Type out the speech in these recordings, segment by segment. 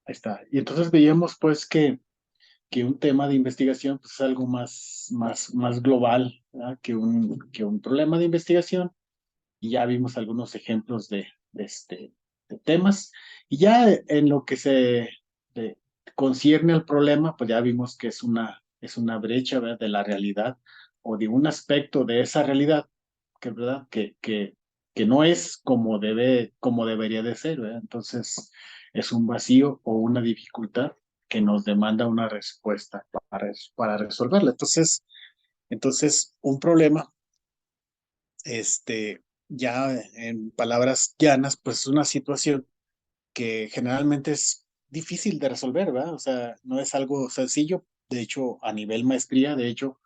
Ahí está. Y entonces veíamos pues que un tema de investigación pues, es algo más global, ¿verdad? Que un problema de investigación. Y ya vimos algunos ejemplos de temas. Y ya en lo que de- concierne al problema, pues ya vimos que es una brecha, ¿verdad? De la realidad o de un aspecto de esa realidad, ¿verdad? Que no es como debería de ser, ¿verdad? Entonces, es un vacío o una dificultad que nos demanda una respuesta para resolverla. Entonces, un problema ya en palabras llanas, pues es una situación que generalmente es difícil de resolver, ¿verdad? O sea, no es algo sencillo. De hecho, a nivel maestría, de hecho,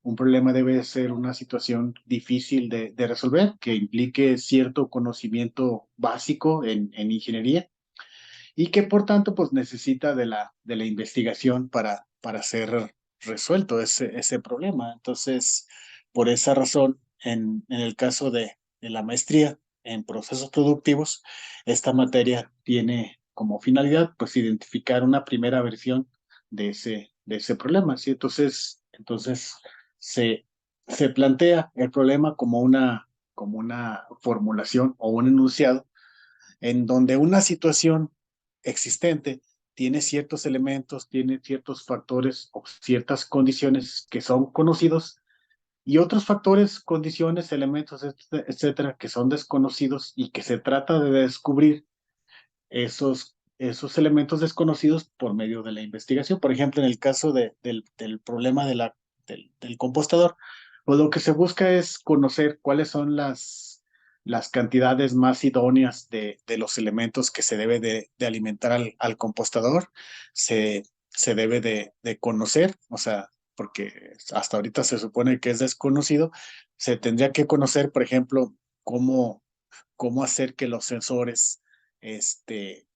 un problema debe ser una situación difícil de resolver, que implique cierto conocimiento básico en ingeniería y que por tanto, pues necesita de la investigación para ser resuelto ese problema. Entonces, por esa razón, en el caso de la maestría en procesos productivos, esta materia tiene como finalidad, pues, identificar una primera versión de ese problema, ¿sí? Entonces se, se plantea el problema como una formulación o un enunciado en donde una situación existente tiene ciertos elementos, tiene ciertos factores o ciertas condiciones que son conocidos y otros factores, condiciones, elementos, etcétera, que son desconocidos y que se trata de descubrir esos elementos desconocidos por medio de la investigación. Por ejemplo, en el caso del problema del compostador, pues lo que se busca es conocer cuáles son las cantidades más idóneas de los elementos que se debe de alimentar al compostador. Se debe de conocer, o sea, porque hasta ahorita se supone que es desconocido, se tendría que conocer, por ejemplo, cómo hacer que los sensores este,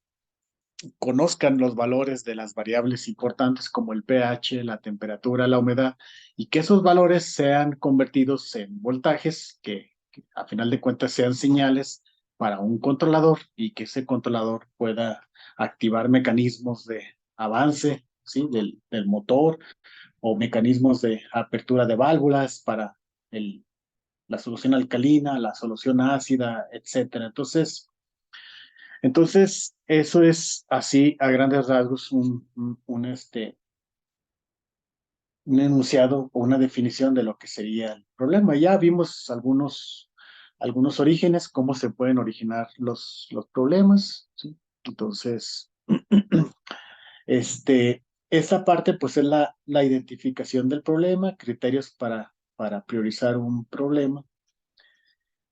conozcan los valores de las variables importantes como el pH, la temperatura, la humedad, y que esos valores sean convertidos en voltajes que a final de cuentas sean señales para un controlador y que ese controlador pueda activar mecanismos de avance, ¿sí? del motor o mecanismos de apertura de válvulas para la solución alcalina, la solución ácida, etcétera. Entonces, eso es así a grandes rasgos un enunciado o una definición de lo que sería el problema. Ya vimos algunos orígenes, cómo se pueden originar los problemas, ¿sí? Entonces, esta parte pues es la identificación del problema, criterios para priorizar un problema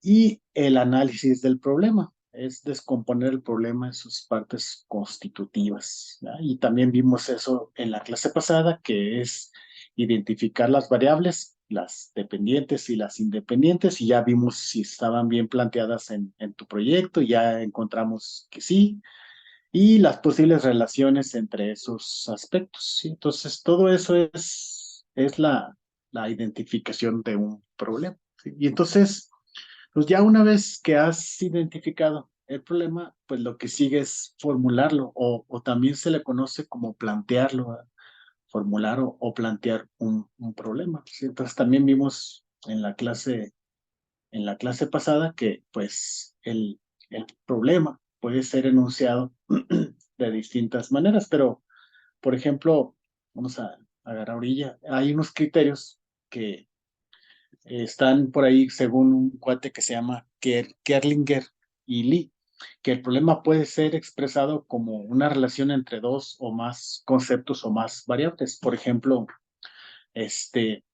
y el análisis del problema. Es descomponer el problema en sus partes constitutivas, ¿verdad? Y también vimos eso en la clase pasada, que es identificar las variables, las dependientes y las independientes, y ya vimos si estaban bien planteadas en tu proyecto, ya encontramos que sí, y las posibles relaciones entre esos aspectos, ¿sí? Entonces, todo eso es la identificación de un problema, ¿sí? Y entonces, pues ya una vez que has identificado el problema, pues lo que sigue es formularlo o también se le conoce como plantearlo, ¿verdad? Formular o plantear un problema, ¿sí? Entonces también vimos en la clase pasada que pues el problema puede ser enunciado de distintas maneras, pero por ejemplo, vamos a agarrar orilla, hay unos criterios que están por ahí según un cuate que se llama Kerlinger y Lee, que el problema puede ser expresado como una relación entre dos o más conceptos o más variables. Por ejemplo, este,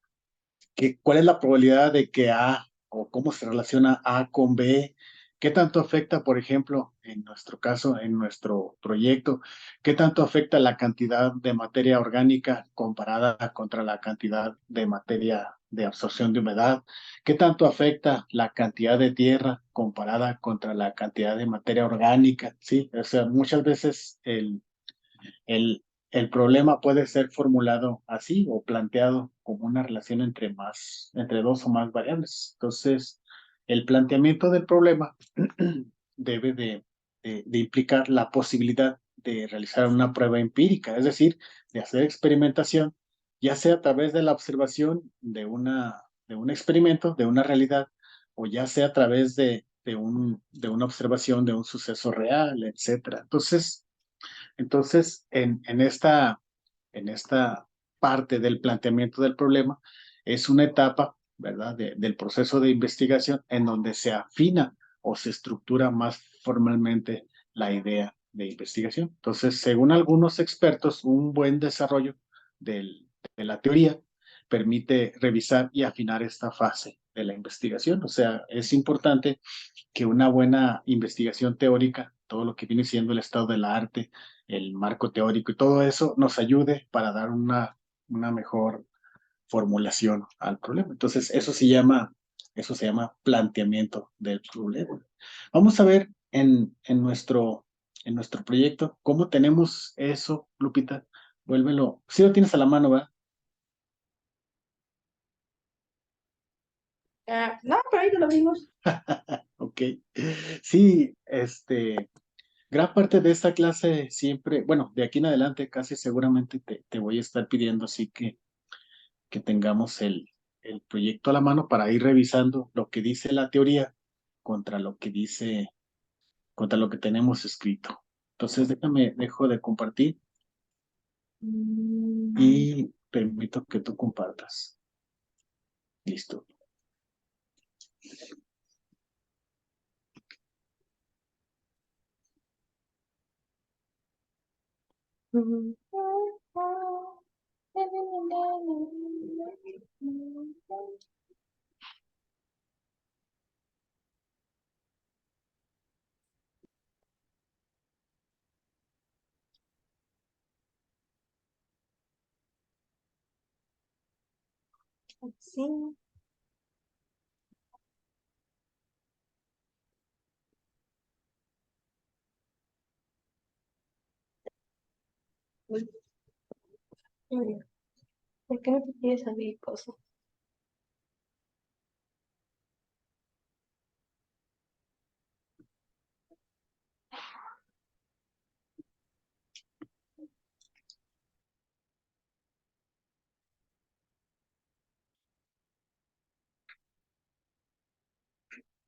¿cuál es la probabilidad de que A o cómo se relaciona A con B? ¿Qué tanto afecta, por ejemplo, en nuestro caso, en nuestro proyecto, qué tanto afecta la cantidad de materia orgánica comparada contra la cantidad de materia de absorción de humedad? ¿Qué tanto afecta la cantidad de tierra comparada contra la cantidad de materia orgánica? Sí, o sea, muchas veces el problema puede ser formulado así o planteado como una relación entre dos o más variables. Entonces, el planteamiento del problema debe de implicar la posibilidad de realizar una prueba empírica, es decir, de hacer experimentación, ya sea a través de la observación de un experimento, de una realidad, o ya sea a través de una observación de un suceso real, etcétera. Entonces en esta parte del planteamiento del problema, es una etapa, ¿verdad?, del proceso de investigación en donde se afina o se estructura más formalmente la idea de investigación. Entonces, según algunos expertos, un buen desarrollo de la teoría permite revisar y afinar esta fase de la investigación. O sea, es importante que una buena investigación teórica, todo lo que viene siendo el estado del arte, el marco teórico y todo eso nos ayude para dar una mejor formulación al problema. Entonces, eso se llama planteamiento del problema. Vamos a ver en nuestro proyecto cómo tenemos eso, Lupita. Vuélvelo. Si lo tienes a la mano, ¿va? No, pero ahí lo vimos. Ok. Sí, gran parte de esta clase siempre, bueno, de aquí en adelante casi seguramente te voy a estar pidiendo así que tengamos el proyecto a la mano para ir revisando lo que dice la teoría contra lo que dice, contra lo que tenemos escrito. Entonces, dejo de compartir y permito que tú compartas. Listo. Sí. Uy, ¿por qué no te quieres abrir cosas?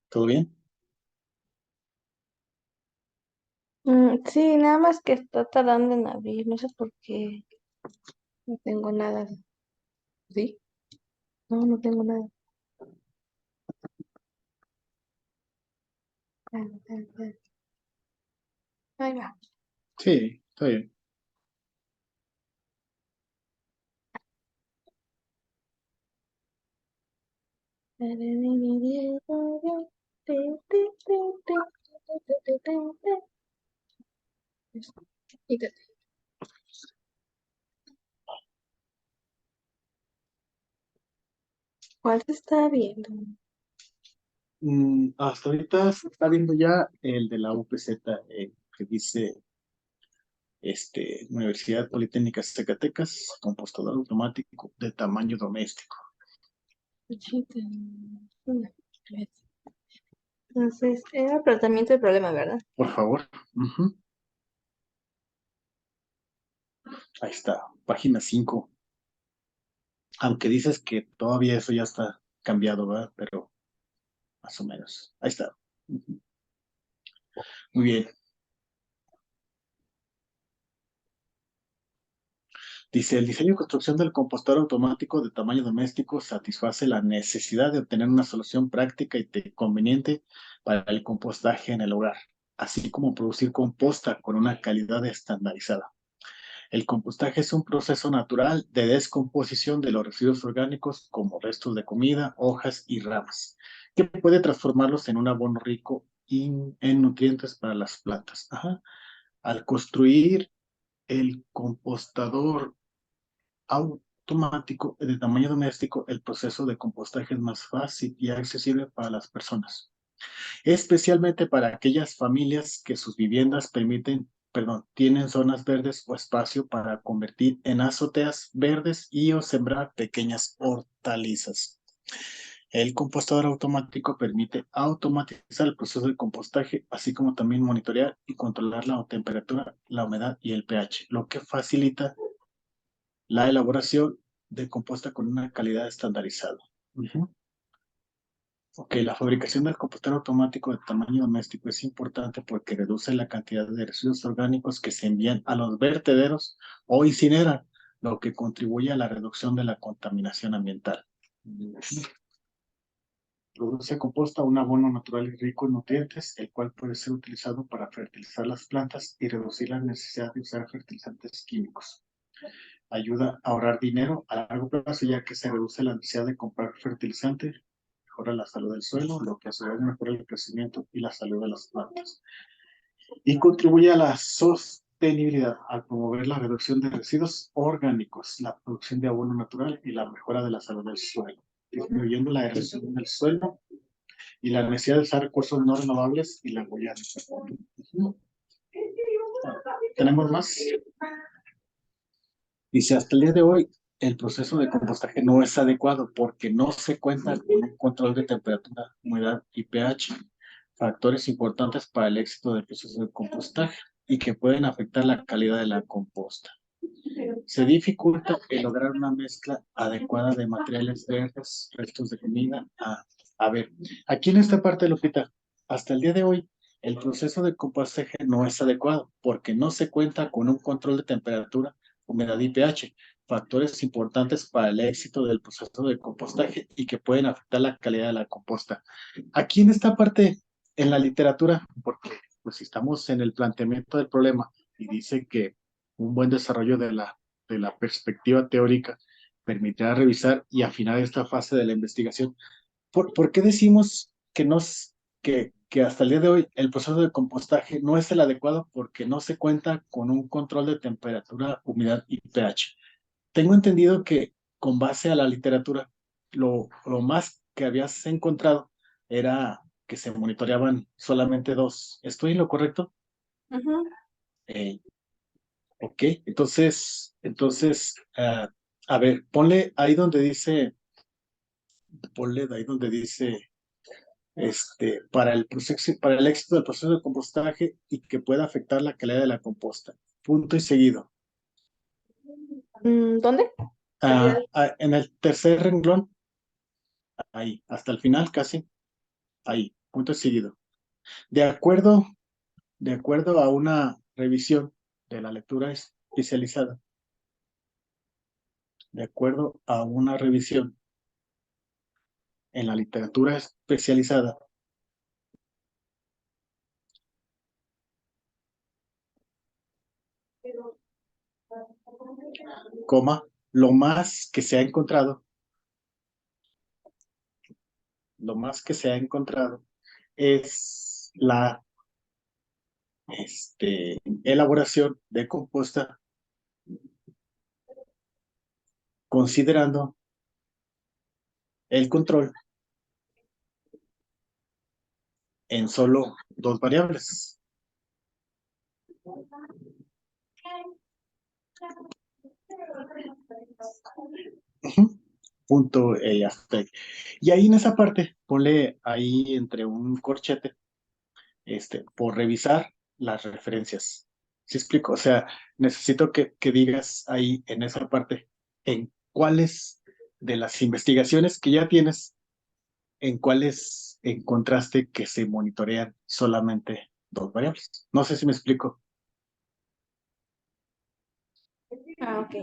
¿Todo bien? Sí, nada más que está tardando en abrir, no sé por qué. No tengo nada. ¿Sí? No, no tengo nada. Ahí va. Sí, está bien. Quítate. ¿Cuál se está viendo? Hasta ahorita se está viendo ya el de la UPZ, que dice Universidad Politécnica Zacatecas, compostador automático de tamaño doméstico. Entonces, era tratamiento del problema, ¿verdad? Por favor. Ujú. Ahí está, página 5. Aunque dices que todavía eso ya está cambiado, ¿verdad? Pero más o menos. Ahí está. Ujú. Muy bien. Dice, el diseño y construcción del compostador automático de tamaño doméstico satisface la necesidad de obtener una solución práctica y conveniente para el compostaje en el hogar, así como producir composta con una calidad estandarizada. El compostaje es un proceso natural de descomposición de los residuos orgánicos como restos de comida, hojas y ramas, que puede transformarlos en un abono rico en nutrientes para las plantas. Ajá. Al construir el compostador automático de tamaño doméstico, el proceso de compostaje es más fácil y accesible para las personas, especialmente para aquellas familias que sus viviendas tienen zonas verdes o espacio para convertir en azoteas verdes y o sembrar pequeñas hortalizas. El compostador automático permite automatizar el proceso de compostaje, así como también monitorear y controlar la temperatura, la humedad y el pH, lo que facilita la elaboración de composta con una calidad estandarizada. Ok, la fabricación del compostador automático de tamaño doméstico es importante porque reduce la cantidad de residuos orgánicos que se envían a los vertederos o incineran, lo que contribuye a la reducción de la contaminación ambiental. Produce composta un abono natural y rico en nutrientes, el cual puede ser utilizado para fertilizar las plantas y reducir la necesidad de usar fertilizantes químicos. Ayuda a ahorrar dinero a largo plazo, ya que se reduce la necesidad de comprar fertilizante, mejora la salud del suelo, lo que a su vez mejora el crecimiento y la salud de las plantas. Y contribuye a la sostenibilidad al promover la reducción de residuos orgánicos, la producción de abono natural y la mejora de la salud del suelo, disminuyendo la erosión del suelo y la necesidad de usar recursos no renovables y la huella de carbono. ¿Tenemos más? Dice, hasta el día de hoy, el proceso de compostaje no es adecuado porque no se cuenta con un control de temperatura, humedad y pH, factores importantes para el éxito del proceso de compostaje y que pueden afectar la calidad de la composta. Se dificulta el lograr una mezcla adecuada de materiales verdes, restos de comida. A ver, aquí en esta parte, Lupita, hasta el día de hoy, el proceso de compostaje no es adecuado porque no se cuenta con un control de temperatura, humedad y pH, factores importantes para el éxito del proceso de compostaje y que pueden afectar la calidad de la composta. Aquí en esta parte, en la literatura, porque pues si estamos en el planteamiento del problema y dice que un buen desarrollo de la perspectiva teórica permitirá revisar y afinar esta fase de la investigación. ¿Por qué decimos que hasta el día de hoy el proceso de compostaje no es el adecuado? Porque no se cuenta con un control de temperatura, humedad y pH. Tengo entendido que con base a la literatura, lo más que habías encontrado era que se monitoreaban solamente dos. ¿Estoy en lo correcto? Ujú. Eh, Ok, a ver, ponle ahí donde dice, ponle ahí donde dice, para el éxito del proceso de compostaje y que pueda afectar la calidad de la composta. Punto y seguido. ¿Dónde? Calidad. En el tercer renglón, ahí, hasta el final casi, ahí, punto y seguido. De acuerdo, de acuerdo a una revisión de la lectura especializada, de acuerdo a una revisión en la literatura especializada, coma, lo más que se ha encontrado, lo más que se ha encontrado es la elaboración de composta considerando el control en solo dos variables. Punto hasta ahí. Y ahí en esa parte, ponle ahí entre un corchete, por revisar las referencias. ¿Sí explico? O sea, necesito que digas ahí en esa parte en cuáles de las investigaciones que ya tienes, en cuáles encontraste que se monitorean solamente dos variables. No sé si me explico. Ok.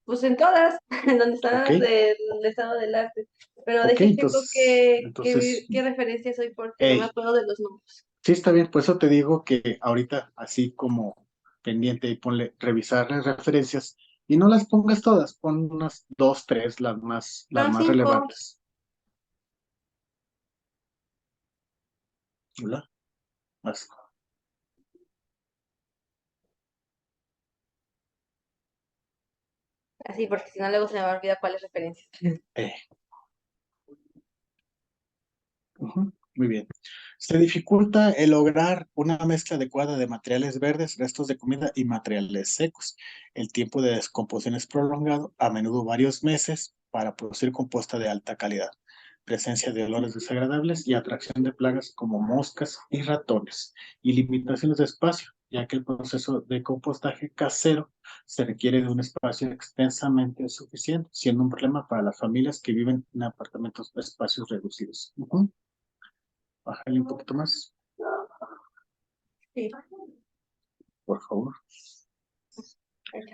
Pues en todas, en donde están ¿Ok? las del estado del arte. Pero ¿Ok? deje checo qué Entonces, referencias soy porque no me hey, acuerdo de los números. sí está bien, por eso te digo que ahorita, así como pendiente, y ponle revisar las referencias y no las pongas todas, pon unas dos, tres, las Son más 5. relevantes. ¿Verdad? Las- Así, porque si no luego se me va a olvidar cuáles referencias. eh, muy bien. Se dificulta el lograr una mezcla adecuada de materiales verdes, restos de comida y materiales secos. El tiempo de descomposición es prolongado, a menudo varios meses, para producir composta de alta calidad. presencia de olores desagradables y atracción de plagas como moscas y ratones, y limitaciones de espacio, ya que el proceso de compostaje casero se requiere de un espacio extensamente suficiente, siendo un problema para las familias que viven en apartamentos de espacios reducidos. Bájale un poquito más, Sí. por favor.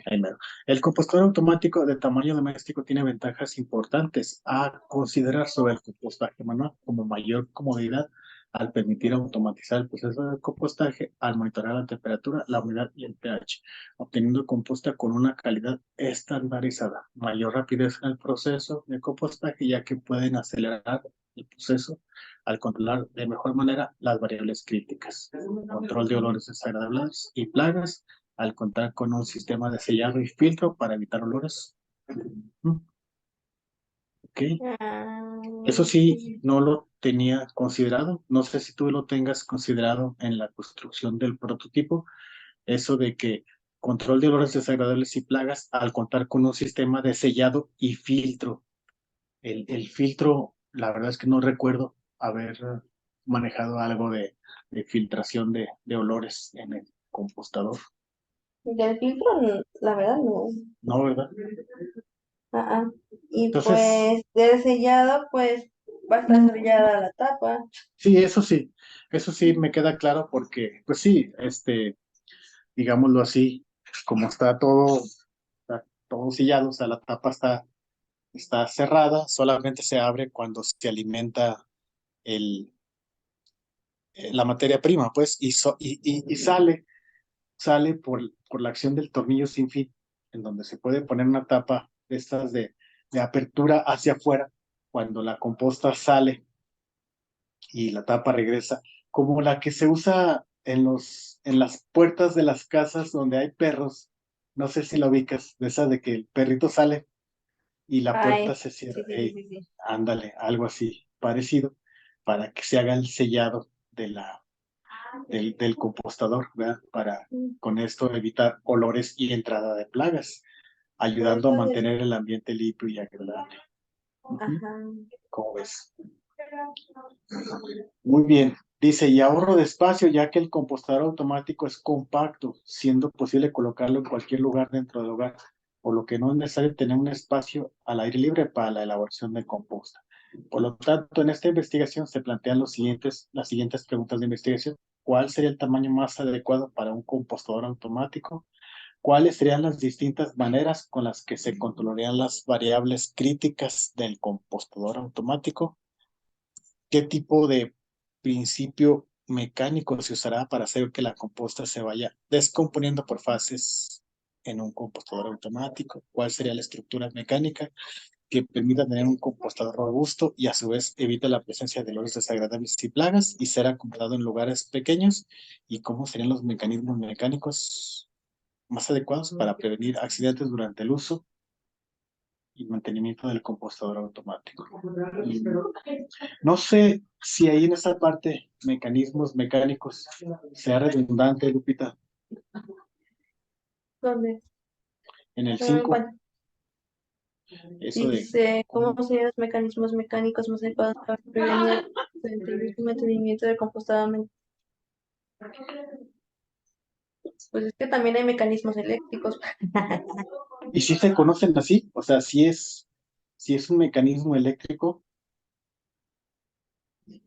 Ahí mero. El compostador automático de tamaño doméstico tiene ventajas importantes a considerar sobre el compostaje manual, como mayor comodidad al permitir automatizar el proceso de compostaje, al monitorear la temperatura, la humedad y el pH, obteniendo composta con una calidad estandarizada, mayor rapidez en el proceso de compostaje, ya que pueden acelerar el proceso al controlar de mejor manera las variables críticas, control de olores desagradables y plagas, al contar con un sistema de sellado y filtro para evitar olores. Ok, Ah, eso sí, no lo tenía considerado. No sé si tú lo tengas considerado en la construcción del prototipo, eso de que control de olores desagradables y plagas al contar con un sistema de sellado y filtro. El filtro, la verdad es que no recuerdo haber manejado algo de filtración de olores en el compostador. del filtro, la verdad no. No, ¿verdad? Ah, ah. Y Entonces, pues del sellado, pues va a estar sellada la tapa. sí, eso sí me queda claro porque, pues sí, digámoslo así, como está todo sellado, o sea, la tapa está cerrada, solamente se abre cuando se alimenta el, la materia prima, pues, y sale por la acción del tornillo sin fin, en donde se puede poner una tapa de estas de apertura hacia afuera, cuando la composta sale y la tapa regresa, como la que se usa en las puertas de las casas donde hay perros. No sé si la ubicas, de esa de que el perrito sale y la puerta Ay, se sí, cierra. sí, sí, sí, sí. Ándale, algo así parecido, para que se haga el sellado del compostador, ¿verdad? Para Mm. con esto evitar olores y entrada de plagas, Pero ayudando a eso de, mantener el ambiente limpio y agradable. Ujú. ajá. ¿Cómo ves? Muy bien. Dice, y ahorro de espacio ya que el compostador automático es compacto, siendo posible colocarlo en cualquier lugar dentro del hogar, por lo que no es necesario tener un espacio al aire libre para la elaboración de composta. Por lo tanto, en esta investigación se plantean las siguientes preguntas de investigación. ¿Cuál sería el tamaño más adecuado para un compostador automático? ¿Cuáles serían las distintas maneras con las que se controlarían las variables críticas del compostador automático? ¿Qué tipo de principio mecánico se usará para hacer que la composta se vaya descomponiendo por fases en un compostador automático? ¿Cuál sería la estructura mecánica que permita tener un compostador robusto y a su vez evite la presencia de olores desagradables y plagas y ser acomodado en lugares pequeños? ¿Y cómo serían los mecanismos mecánicos más adecuados para prevenir accidentes durante el uso y mantenimiento del compostador automático? Y no sé si ahí en esa parte, mecanismos mecánicos, sea redundante, Lupita, ¿Dónde? en el Ah, 5 bueno, eso de dice, ¿cómo cómo. serían los mecanismos mecánicos más adecuados para prevenir el mantenimiento del compostado? Pues es que también hay mecanismos eléctricos. ¿Y si se conocen así? O sea, si es un mecanismo eléctrico,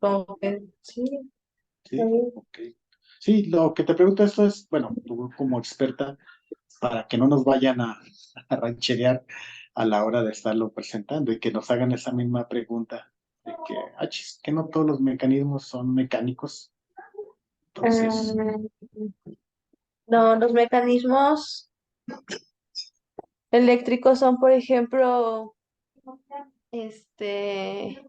Como que sí, ¿sí? también. Ok. Sí, lo que te pregunto esto es, bueno, tú como experta, para que no nos vayan a rancherear a la hora de estarlo presentando y que nos hagan esa misma pregunta de que, chis, que no todos los mecanismos son mecánicos. Entonces, Ah, no, los mecanismos eléctricos son, por ejemplo, este,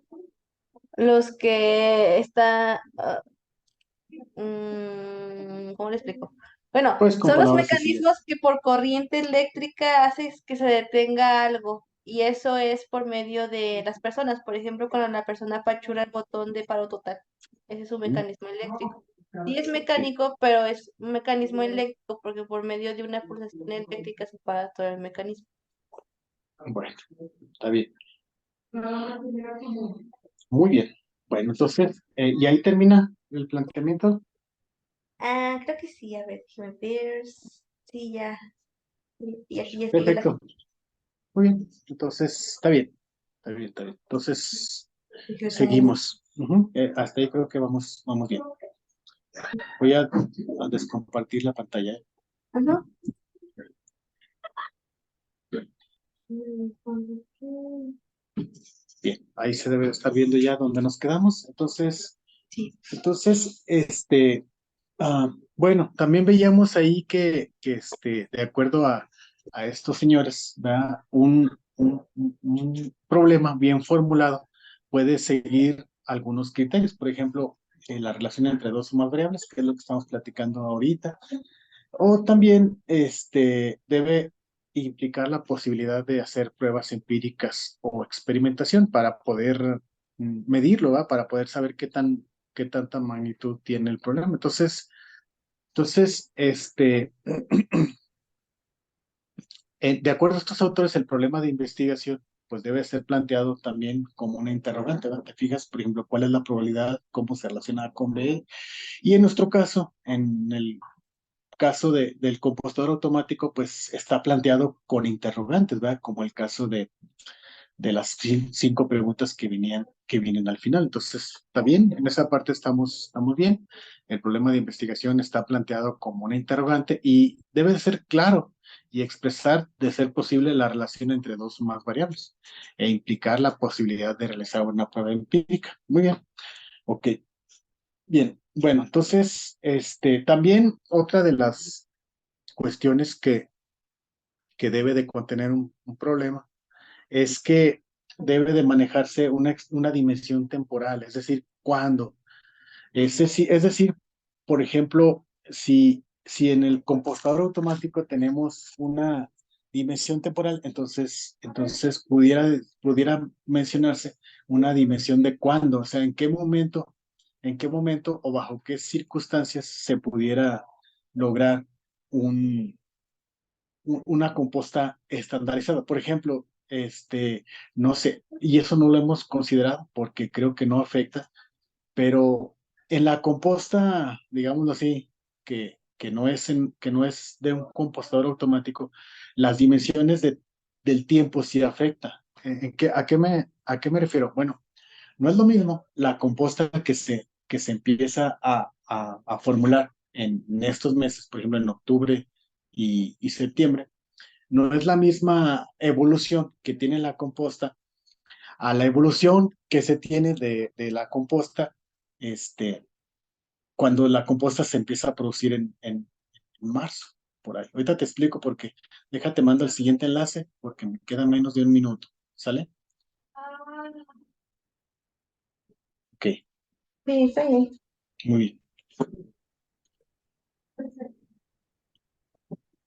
los que está, ¿cómo le explico? Bueno, pues con son los palabras mecanismos sencillas. que por corriente eléctrica haces que se detenga algo. Y eso es por medio de las personas. Por ejemplo, cuando la persona apachura el botón de paro total. Ese es un ¿Mm? mecanismo eléctrico. Sí es Ok, mecánico, pero es un mecanismo eléctrico porque por medio de una pulsación eléctrica se para todo el mecanismo. bueno, está bien. Muy bien. Bueno, entonces, y ahí termina el planteamiento. Ah, creo que sí, a ver, déjame ver. Sí, ya. Y aquí ya sigue la Perfecto. Muy bien. Entonces, está bien. Está bien, está bien. Entonces, secretaria. seguimos. Ujú. Hasta ahí creo que vamos bien. Voy a descompartir la pantalla. Ajá. Bien, ahí se debe estar viendo ya dónde nos quedamos. Sí. Bueno, también veíamos ahí de acuerdo a estos señores, ¿verdad? Un problema bien formulado puede seguir algunos criterios. Por ejemplo, la relación entre dos o más variables, que es lo que estamos platicando ahorita. O también debe implicar la posibilidad de hacer pruebas empíricas o experimentación para poder medirlo, ¿va? Para poder saber qué tanta magnitud tiene el problema. Entonces, de acuerdo a estos autores, el problema de investigación pues debe ser planteado también como una interrogante, ¿verdad? Te fijas, por ejemplo, cuál es la probabilidad, cómo se relaciona con B. Y en nuestro caso, en el caso del compostador automático, pues está planteado con interrogantes, ¿verdad? Como el caso de las cinco preguntas que vienen al final. Entonces, está bien, en esa parte estamos bien. El problema de investigación está planteado como una interrogante y debe de ser claro y expresar, de ser posible, la relación entre dos o más variables e implicar la posibilidad de realizar una prueba empírica. Muy bien, ok. Bien, bueno, entonces, también otra de las cuestiones que debe de contener un problema es que debe de manejarse una dimensión temporal, es decir, cuándo. Es decir, por ejemplo, si en el compostador automático tenemos una dimensión temporal, entonces pudiera mencionarse una dimensión de cuándo, o sea, en qué momento o bajo qué circunstancias se pudiera lograr un, una composta estandarizada. Por ejemplo, no sé, y eso no lo hemos considerado porque creo que no afecta, pero en la composta, digámoslo así, que no es de un compostador automático, las dimensiones del tiempo sí afecta. A qué me refiero? Bueno, no es lo mismo la composta que se empieza a formular en estos meses, por ejemplo, en octubre y septiembre, no es la misma evolución que tiene la composta a la evolución que se tiene de la composta cuando la composta se empieza a producir en marzo, por ahí. Ahorita te explico por qué. Déjate, mando el siguiente enlace porque me queda menos de un minuto. ¿Sale? Ok, Sí, está bien. muy bien.